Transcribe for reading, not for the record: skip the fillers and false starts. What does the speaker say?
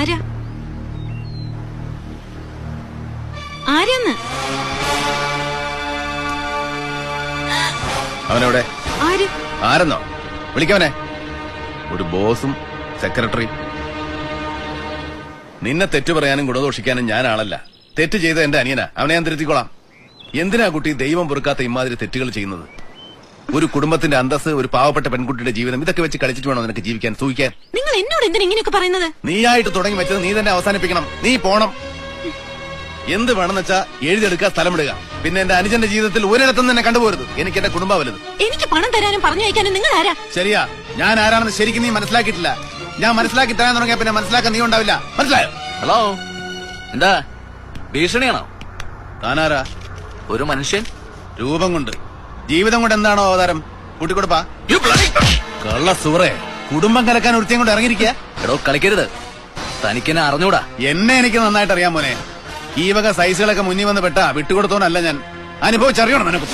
ആരാ ആരാന്ന്? അവനെവിടെ? ആര്? ആരെന്നോ വിളിക്കവനെ. ഒരു ബോസും സെക്രട്ടറി. നിന്നെ തെറ്റു പറയാനും ഗുണദോഷിക്കാനും ഞാൻ ആളല്ല. തെറ്റ് ചെയ്ത എന്റെ അനിയനാ, അവനെ ഞാൻ തിരുത്തിക്കോളാം. എന്തിനാ കുട്ടി ദൈവം പൊറുക്കാത്ത ഇമാതിരി തെറ്റുകൾ ചെയ്യുന്നത്? ഒരു കുടുംബത്തിന്റെ അന്തസ്, ഒരു പാവപ്പെട്ട പെൺകുട്ടിയുടെ ജീവിതം, ഇതൊക്കെ വെച്ച് കളിച്ചിട്ട് വേണോ നിനക്ക് ജീവിക്കാൻ, സൂഹിക്കാൻ? നിങ്ങൾ എന്നോട് എന്തിനാ ഇങ്ങനെയൊക്കെ പറയുന്നത്? നീയായിട്ട് തുടങ്ങി വെച്ചത് നീ തന്നെ അവസാനിപ്പിക്കണം. നീ പോണം. എന്ത് വേണമെന്ന് വെച്ചാ എഴുതിയെടുക്കുക, സ്ഥലമിടുക. പിന്നെ എന്റെ അനുജന്റെ ജീവിതത്തിൽ ഒരിടത്തും തന്നെ കണ്ടുപോരുത്. എനിക്ക് എന്റെ കുടുംബം വലുത്. എനിക്ക് പണം തരാനും പറഞ്ഞു വയ്ക്കാനും നിങ്ങൾ ആരാ? ശരിയാ, ഞാൻ ആരാണെന്ന് ശരിക്കും നീ മനസ്സിലാക്കിയിട്ടില്ല. ഞാൻ മനസ്സിലാക്കി തരാൻ തുടങ്ങിയ പിന്നെ മനസ്സിലാക്കാൻ നീ ഉണ്ടാവില്ല. മനസ്സിലായോ? ഹലോ, എന്താ ഭീഷണിയാണോ? താനാരാ? ഒരു മനുഷ്യൻ രൂപം കൊണ്ട്, ജീവിതം കൊണ്ട് എന്താണോ അവതാരം? കൂട്ടിക്കൊടുപ്പാ. കള്ള സുറേ, കുടുംബം കലക്കാൻ ഒരുത്തിയും കൊണ്ട് ഇറങ്ങിയിരിക്കുക. എടോ കളിക്കരുത്, തനിക്കെന്നെ അറിഞ്ഞൂടാ. എന്നെ എനിക്ക് നന്നായിട്ട് അറിയാം മോനെ. ഈ വക സൈസുകളൊക്കെ മുന്നിൽ വന്ന് പെട്ടാ വിട്ടുകൊടുത്തോന്നല്ല ഞാൻ. അനുഭവിച്ചറിയണം നിനക്ക്.